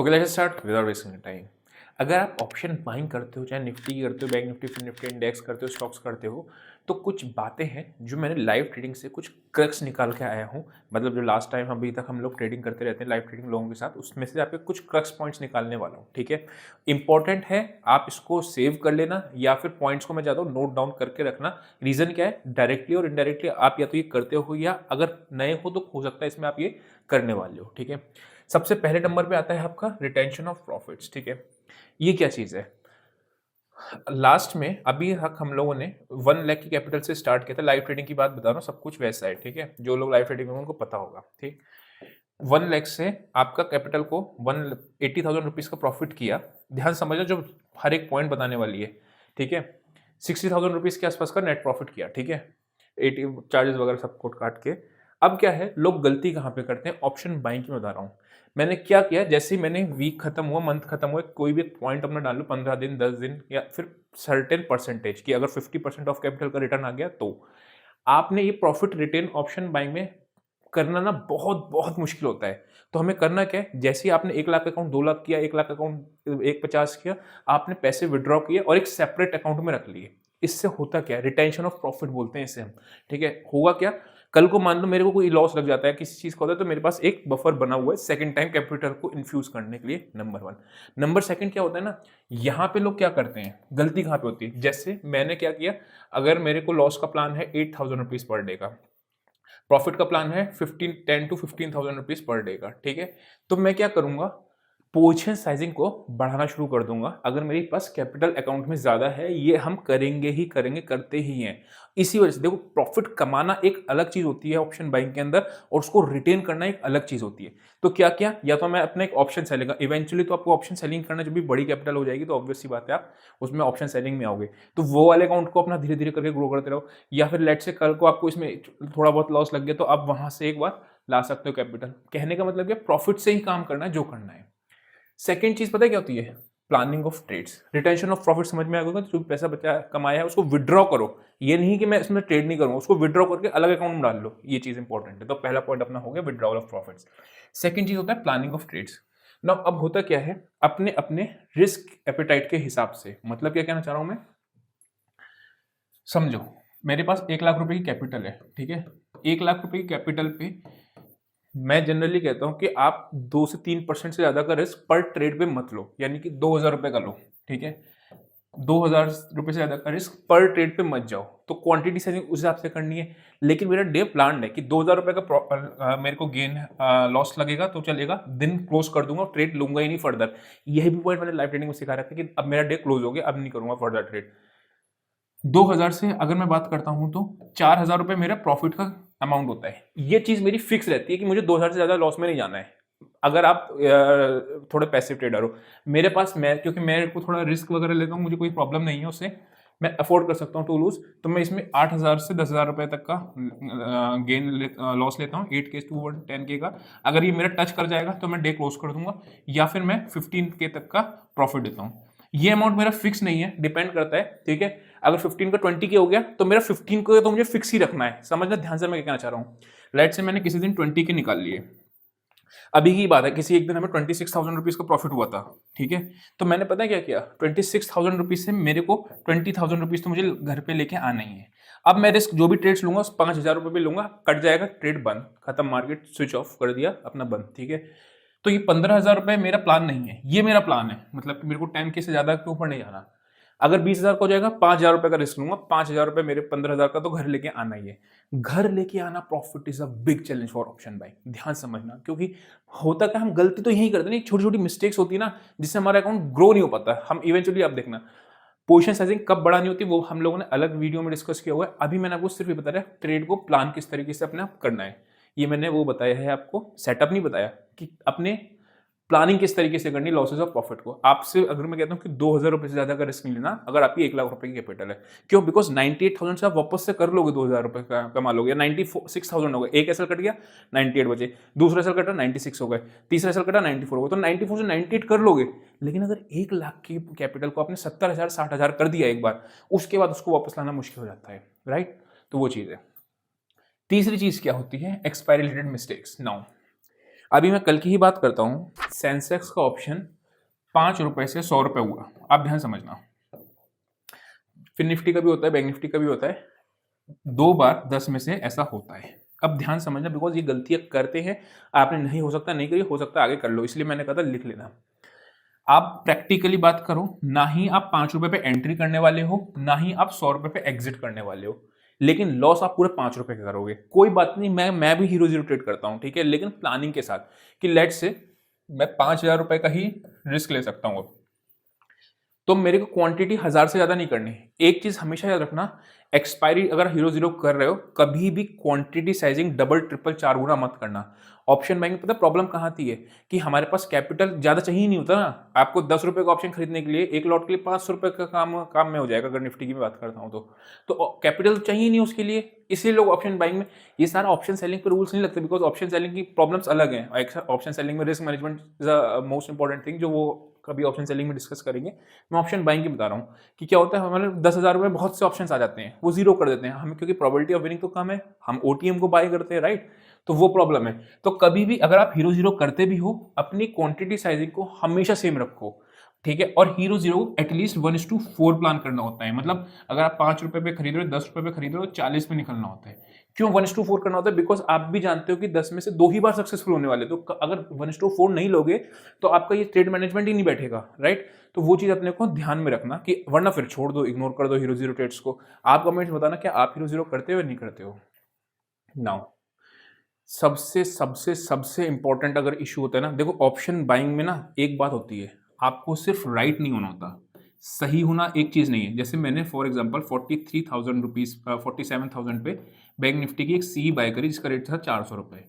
Okay, let's start without wasting time. अगर आप option buying करते हो, चाहे निफ्टी करते हो, bank Nifty, fin Nifty index करते हो, स्टॉक्स करते हो, तो कुछ बातें हैं जो मैंने लाइव ट्रेडिंग से कुछ क्रक्स निकाल के आया हूँ। मतलब जो लास्ट टाइम अभी तक हम लोग ट्रेडिंग करते रहते हैं लाइव ट्रेडिंग लोगों के साथ, उसमें से आपके कुछ क्रक्स पॉइंट्स निकालने वाला हूँ। ठीक है, इंपॉर्टेंट है, आप इसको सेव कर लेना या फिर पॉइंट्स को मैं चाहता हूँ नोट डाउन करके रखना। रीजन क्या है, डायरेक्टली और इनडायरेक्टली आप या तो ये करते हो या अगर नए हो तो हो सकता है इसमें आप ये करने वाले हो। ठीक है, सबसे पहले नंबर पे आता है आपका रिटेंशन ऑफ प्रॉफिट्स। ठीक है, ये क्या चीज है? लास्ट में अभी तक हम लोगों ने 1 लाख की कैपिटल से स्टार्ट किया था। लाइव ट्रेडिंग की बात बता रहा हूँ, सब कुछ वैसा है। ठीक है, जो लोग लाइव ट्रेडिंग में उनको पता होगा। ठीक, 1 लाख से आपका कैपिटल को 180,000 रुपीज का प्रॉफिट किया। ध्यान समझना जो हर एक पॉइंट बताने वाली है। ठीक है, 60,000 रुपीज के आसपास का नेट प्रॉफिट किया। ठीक है, 80 चार्जेस वगैरह सब कुछ काट के। अब क्या है, लोग गलती कहाँ पे करते हैं? ऑप्शन बाइंग की बता रहा हूँ। मैंने क्या किया, जैसे ही मैंने वीक खत्म हुआ, मंथ खत्म हुआ, कोई भी पॉइंट अपना डाल लो, 15 दिन, 10 दिन या फिर सर्टेन परसेंटेज की, अगर 50% ऑफ कैपिटल का रिटर्न आ गया तो आपने ये प्रॉफिट रिटेन ऑप्शन बाइंग में करना ना बहुत बहुत मुश्किल होता है। तो हमें करना क्या है, जैसे ही आपने 1 लाख अकाउंट, 2 लाख किया, 1 लाख अकाउंट, 150 किया, आपने पैसे विड्रॉ किए और एक सेपरेट अकाउंट में रख लिए। इससे होता क्या है, रिटेंशन ऑफ प्रॉफिट बोलते हैं इसे हम। ठीक है, होगा क्या, कल को मान लो मेरे को कोई लॉस लग जाता है, किसी चीज का होता है, तो मेरे पास एक बफर बना हुआ है सेकंड टाइम कैपिटल को इन्फ्यूज करने के लिए। नंबर 1। नंबर 2 क्या होता है ना, यहाँ पे लोग क्या करते हैं, गलती कहाँ पे होती है? जैसे मैंने क्या किया, अगर मेरे को लॉस का प्लान है 8,000 रुपीज पर डे का, प्रॉफिट का प्लान है 10 to 15,000 रुपीज पर डे का। ठीक है, तो मैं क्या करूंगा, पोजीशन साइजिंग को बढ़ाना शुरू कर दूंगा। अगर मेरे पास कैपिटल अकाउंट में ज्यादा है, ये हम करेंगे ही करेंगे, करते ही हैं। इसी वजह से देखो, प्रॉफिट कमाना एक अलग चीज होती है ऑप्शन बाइंग के अंदर, और उसको रिटेन करना एक अलग चीज होती है। तो क्या क्या, या तो मैं अपना एक ऑप्शन सेलिंग, इवेंचुअली तो आपको ऑप्शन सेलिंग करना, जब भी बड़ी कैपिटल हो जाएगी तो ऑब्वियस सी बात है आप उसमें ऑप्शन सेलिंग में आओगे, तो वो वाले अकाउंट को अपना धीरे धीरे करके ग्रो करते रहो। या फिर लेट से कल को आपको इसमें थोड़ा बहुत लॉस लग गया, तो आप वहां से एक बार ला सकते हो कैपिटल। कहने का मतलब क्या, प्रॉफिट से ही काम करना है जो करना है। सेकेंड चीज पता है क्या होती है? Planning of trades. Retention of profit समझ में आ गया, जो पैसा बचा कमाया है उसको विड्रॉ करो। ये नहीं कि मैं इसमें ट्रेड नहीं करूंगा, उसको विड्रॉ करके अलग अकाउंट में डाल लो। ये चीज इंपॉर्टेंट है। तो पहला पॉइंट अपना हो गया विड्रॉल ऑफ प्रॉफिट्स। सेकंड चीज होता है प्लानिंग ऑफ ट्रेड्स। नाउ अब होता क्या है, अपने अपने रिस्क एपेटाइट के हिसाब से, मतलब क्या कहना चाह रहा हूं मैं, समझो मेरे पास 1 लाख रुपए की कैपिटल है। ठीक है, 1 लाख रुपए की कैपिटल पे मैं जनरली कहता हूं कि आप 2 से 3% से ज्यादा का रिस्क पर ट्रेड पे मत लो, यानी कि 2,000 रुपए का लो। ठीक है, 2,000 रुपए से ज्यादा का रिस्क पर ट्रेड पे मत जाओ। तो क्वांटिटी सेविंग उस हिसाब से करनी है। लेकिन मेरा डे प्लान है कि 2,000 रुपए का मेरे को गेन लॉस लगेगा तो चलेगा, दिन क्लोज कर दूंगा, ट्रेड लूंगा ही नहीं फर्दर। यही भी पॉइंट मैंने लाइव ट्रेडिंग में सिखा रखा है कि अब मेरा डे क्लोज हो गया, अब नहीं करूंगा फर्दर ट्रेड। 2,000 से अगर मैं बात करता हूं तो 4,000 रुपए मेरा प्रॉफिट का अमाउंट होता है। ये चीज मेरी फिक्स रहती है कि मुझे 2,000 से ज्यादा लॉस में नहीं जाना है। अगर आप थोड़े पैसिव ट्रेडर हो, मेरे पास, मैं क्योंकि मेरे को थोड़ा रिस्क वगैरह लेता हूँ, मुझे कोई प्रॉब्लम नहीं है उससे, मैं अफोर्ड कर सकता हूँ टू लूज, तो मैं इसमें 8,000 से 10,000 रुपए तक का गेन लॉस लेता हूँ, 8K to 10K का। अगर ये मेरा टच कर जाएगा तो मैं डे क्लोज कर दूंगा, या फिर मैं 15K तक का प्रॉफिट देता हूँ। ये अमाउंट मेरा फिक्स नहीं है, डिपेंड करता है। ठीक है, अगर 15 का 20K हो गया तो मेरा 15 को तो मुझे फिक्स ही रखना है। समझना ध्यान से मैं क्या कहना चाह रहा हूँ। लेट से मैंने किसी दिन 20K निकाल लिए, अभी की बात है, किसी एक दिन हमें 26,000 रुपीज का प्रॉफिट हुआ था। ठीक है, तो मैंने पता है क्या किया, 26,000 रुपीज से मेरे को 20,000 रुपीज तो मुझे घर पे लेके आना ही है। अब मैं रिस्क जो भी ट्रेड्स लूंगा, 5,000 रुपए भी लूंगा, कट जाएगा, ट्रेड बंद, खत्म, मार्केट स्विच ऑफ कर दिया अपना, बंद। ठीक है, तो ये 15,000 रुपए मेरा प्लान नहीं है, ये मेरा प्लान है, मतलब कि मेरे को 10K से ज्यादा के ऊपर नहीं जाना। अगर 20,000 का हो जाएगा, 5,000 रुपए का रिस्क लूंगा, 5,000 रुपए मेरे 15,000 का तो घर लेके आना ही है। घर लेके आना profit is a big challenge for option buying, ध्यान समझना। क्योंकि होता क्या, हम गलती तो यही करते हैं, छोटी छोटी मिस्टेक्स होती है ना, जिससे हमारा अकाउंट ग्रो नहीं हो पाता। हम इवेंचुअली, आप देखना, पोजीशन साइजिंग कब बढ़ानी होती है वो हम लोगों ने अलग वीडियो में डिस्कस किया हुआ है। अभी मैंने आपको सिर्फ ये बताया ट्रेड को प्लान किस तरीके से अपने आप करना है। ये मैंने वो बताया है आपको, सेटअप नहीं बताया कि अपने प्लानिंग किस तरीके से करनी लॉसेस ऑफ प्रॉफिट को। आपसे अगर मैं कहता हूं कि 2,000 रुपए से ज्यादा का रिस्क नहीं लेना अगर आपकी 1 लाख रुपए की कैपिटल है। क्यों? बिकॉज 98,000 से आप वापस से कर लोगे, 2,000 रुपए का कमा लोगे। 96,000 हो गए, एक एसएल कट गया, 98 बचे, दूसरा एसएल कटा 96 हो गए, तीसरा एसएल कटा 94 हो गए, तो 94 से 98 कर लोगे। लेकिन अगर 1 लाख की कैपिटल को आपने 70,000 60,000 कर दिया एक बार, उसके बाद उसको वापस लाना मुश्किल हो जाता है, राइट? तो वो चीज है। तीसरी चीज क्या होती है? Expiry related mistakes. नाउ अभी मैं कल की ही बात करता हूँ, सेंसेक्स का ऑप्शन 5 रुपए से 100 रुपए हुआ। आप ध्यान समझना, फिर निफ्टी का भी होता है, बैंक निफ्टी का भी होता है, 2 बार 10 में से ऐसा होता है। अब ध्यान समझना, बिकॉज ये गलतियां करते हैं आपने, नहीं हो सकता नहीं करी, हो सकता आगे कर लो, इसलिए मैंने कहा था लिख लेना। आप प्रैक्टिकली बात करो, ना ही आप 5 रुपए पे एंट्री करने वाले हो, ना ही आप 100 रुपए पे एग्जिट करने वाले हो, लेकिन लॉस आप पूरे 5 रुपए का करोगे। कोई बात नहीं, मैं भी हीरो जीरो ट्रेड करता हूं, ठीक है, लेकिन प्लानिंग के साथ कि लेट से मैं 5,000 रुपए का ही रिस्क ले सकता हूं। तो मेरे को क्वांटिटी 1000 से ज्यादा नहीं करनी। एक चीज हमेशा याद रखना, एक्सपायरी अगर हीरो जीरो कर रहे हो, कभी भी क्वांटिटी साइजिंग डबल ट्रिपल 4 गुना मत करना। ऑप्शन बाइंग में पता प्रॉब्लम कहाँ आती है कि हमारे पास कैपिटल ज्यादा चाहिए नहीं होता ना। आपको 10 रुपए का ऑप्शन खरीदने के लिए एक लॉट के लिए 500 रुपए का काम में हो जाएगा, अगर निफ्टी की मैं बात करता हूँ तो कैपिटल चाहिए नहीं उसके लिए, इसलिए लोग ऑप्शन बाइंग में। ये सारा ऑप्शन सेलिंग पे रूल्स नहीं लगते, बिकॉज ऑप्शन सेलिंग की प्रॉब्लम्स अलग हैं। ऑप्शन सेलिंग में risk management is a most important thing, जो वो कभी ऑप्शन सेलिंग में डिस्कस करेंगे। मैं ऑप्शन बाइंग की बता रहा हूँ कि क्या होता है, हमारे 10,000 रुपए बहुत से ऑप्शन आ जाते हैं, वो जीरो कर देते हैं हमें, क्योंकि प्रोबेबिलिटी ऑफ विनिंग तो कम है, हम ओटीएम को बाय करते हैं, राइट। तो वो प्रॉब्लम है। तो कभी भी अगर आप हीरो जीरो करते भी हो, अपनी क्वांटिटी साइजिंग को हमेशा सेम रखो, ठीक है। और हीरो जीरो एटलीस्ट 1:4 प्लान करना होता है, मतलब अगर आप 5 रुपए पे खरीद रहे हो, 10 रुपए पे खरीद रहे हो, 40 पे निकलना होता है। क्यों 1:4 करना होता है? बिकॉज आप भी जानते हो कि 10 में से 2 ही बार सक्सेसफुल होने वाले, तो अगर 1:4 नहीं लोगे तो आपका ये ट्रेड मैनेजमेंट ही नहीं बैठेगा, राइट। तो वो चीज अपने को ध्यान में रखना, कि वरना फिर छोड़ दो, इग्नोर कर दो हीरो जीरो ट्रेड्स को। आप कमेंट्स बताना क्या आप हीरो जीरो करते हो या नहीं करते हो। नाउ सबसे सबसे सबसे इंपॉर्टेंट अगर इशू होता है ना, देखो ऑप्शन बाइंग में ना एक बात होती है, आपको सिर्फ राइट नहीं होना होता, सही होना एक चीज नहीं है। जैसे मैंने फॉर एग्जांपल 43,000 रुपीज 47,000 पे बैंक निफ्टी की एक सी बाय करी, जिसका रेट था 400 रुपए,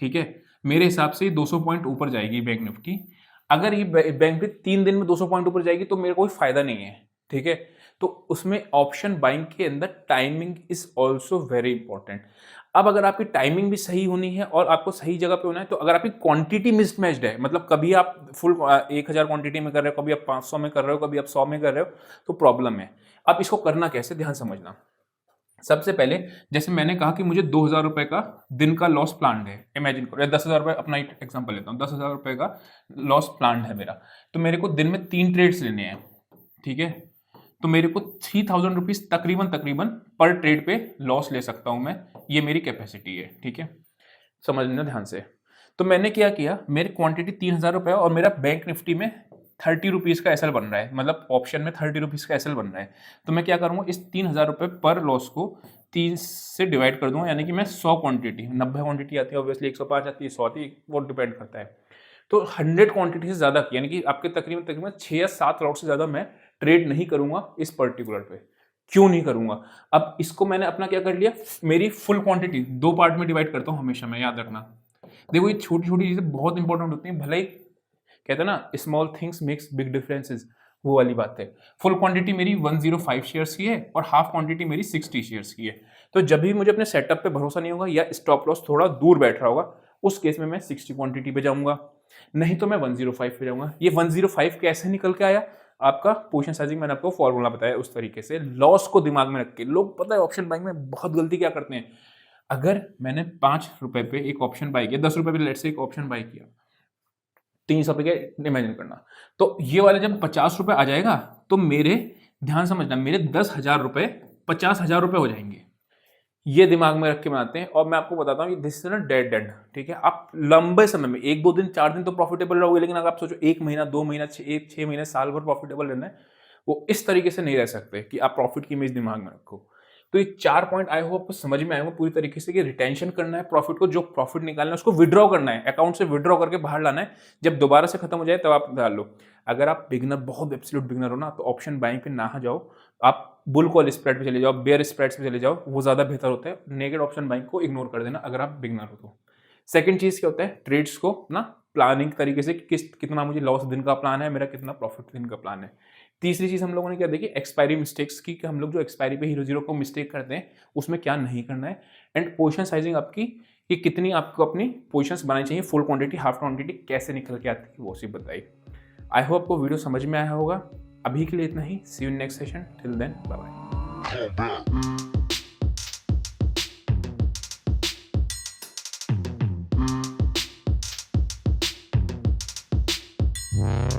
ठीक है। मेरे हिसाब से 200 पॉइंट ऊपर जाएगी बैंक निफ्टी। अगर ये बैंक निफ्टी 3 दिन में 200 पॉइंट ऊपर जाएगी तो मेरा कोई फायदा नहीं है, ठीक है। तो उसमें ऑप्शन बाइंग के अंदर timing is also very important. अब अगर आपकी टाइमिंग भी सही होनी है और आपको सही जगह पे होना है, तो अगर आपकी क्वांटिटी मिसमैच्ड है, मतलब कभी आप फुल 1000 क्वांटिटी में कर रहे हो, कभी आप 500 में कर रहे हो, कभी आप 100 में कर रहे हो, तो प्रॉब्लम है। अब इसको करना कैसे, ध्यान समझना। सबसे पहले जैसे मैंने कहा कि मुझे 2,000 रुपए का दिन का लॉस प्लान है, इमेजिन करो, या 10,000 रुपए, अपना एग्जांपल लेता हूँ, 10,000 रुपए का लॉस प्लान है मेरा। तो मेरे को दिन में 3 ट्रेड्स लेने हैं, ठीक है। तो मेरे को 3,000 रुपीज तकरीबन तकरीबन पर ट्रेड पे लॉस ले सकता हूं मैं, ये मेरी कैपेसिटी है, ठीक है। समझ लेना ध्यान से। तो मैंने क्या किया, मेरी क्वांटिटी 3,000 रुपए और मेरा बैंक निफ्टी में 30 रुपीज का एसएल बन रहा है, मतलब ऑप्शन में 30 रुपीज का एसएल बन रहा है। तो मैं क्या करूंगा, इस 3,000 रुपए पर लॉस को 3 से डिवाइड कर दूंगा, यानी कि मैं 100 क्वांटिटी, 90 क्वांटिटी आती है ऑब्वियसली, 105 आती है, 100 आती है, वो डिपेंड करता है। तो 100 क्वांटिटी से ज्यादा, यानी कि आपके तकरीबन तकरीबन 6 या 7 लॉट से ज्यादा मैं ट्रेड नहीं करूंगा इस पर्टिकुलर पे। क्यों नहीं करूंगा, अब इसको मैंने अपना क्या कर लिया, मेरी फुल क्वांटिटी 2 पार्ट में डिवाइड करता हूं हमेशा मैं, याद रखना। देखो ये छोटी छोटी चीजें बहुत इंपॉर्टेंट होती हैं, भले ही कहते हैं ना small things makes big differences, वो वाली बात है। फुल क्वांटिटी मेरी 105 शेयर्स की है और हाफ क्वांटिटी मेरी 60 शेयर्स की है। तो जब भी मुझे अपने सेटअप पे भरोसा नहीं होगा या स्टॉप लॉस थोड़ा दूर बैठ रहा होगा, उस केस में मैं 60 क्वांटिटी पे जाऊंगा, नहीं तो मैं 105 पे जाऊंगा। ये 105 कैसे निकल के आया, आपका पोजीशन साइजिंग मैंने आपको फॉर्मूला बताया उस तरीके से, लॉस को दिमाग में रख के। लोग पता है ऑप्शन बाइंग में बहुत गलती क्या करते हैं, अगर मैंने 5 रुपए पे एक ऑप्शन बाई किया, 10 रुपए पे लेट से एक ऑप्शन बाई किया, 300 रुपए के इमेजिन करना, तो ये वाले जब 50 रुपए आ जाएगा तो मेरे, ध्यान समझना, मेरे 10,000 रुपए 50,000 रुपए हो जाएंगे। ये दिमाग में रख के बनाते हैं। और मैं आपको बताता हूँ दिस इज ना डेड एंड, ठीक है। आप लंबे समय में 1-2 दिन 4 दिन तो प्रॉफिटेबल रहोगे, लेकिन अगर आप सोचो 1 महीना 2 महीना 6 महीने साल भर प्रॉफिटेबल रहना है, वो इस तरीके से नहीं रह सकते कि आप प्रॉफिट की इमेज दिमाग में रखो। तो ये 4 पॉइंट आई होप आपको समझ में आएगा पूरी तरीके से, कि रिटेंशन करना है प्रॉफिट को, जो प्रॉफिट निकालना है उसको विड्रॉ करना है, अकाउंट से विड्रॉ करके बाहर लाना है, जब दोबारा से खत्म हो जाए तब आप डाल लो। अगर आप बिगनर, बहुत एब्सोल्यूट बिगनर हो ना, तो ऑप्शन बाइंग पे ना जाओ, आप बुल कॉल स्प्रेड पे चले जाओ, बेयर स्प्रेड्स पे चले जाओ, वो ज्यादा बेहतर होता है। नेगेड ऑप्शन बाइंग को इग्नोर कर देना अगर आप बिगनर हो तो। सेकंड चीज क्या होता है, ट्रेड्स को ना प्लानिंग तरीके से, कितना मुझे लॉस दिन का प्लान है, मेरा कितना प्रॉफिट दिन का प्लान है। तीसरी चीज हम लोगों ने क्या देखी, एक्सपायरी मिस्टेक्स की, कि हम लोग जो एक्सपायरी पे हीरो जीरो को मिस्टेक करते हैं उसमें क्या नहीं करना है। एंड पोजीशन साइजिंग आपकी, कि कितनी आपको अपनी पोजीशंस बनानी चाहिए, फुल क्वांटिटी हाफ क्वांटिटी कैसे निकल के आती है वो सी बताई। आई होप आपको वीडियो समझ में आया होगा। अभी के लिए इतना ही, see you next session, till then bye bye. है।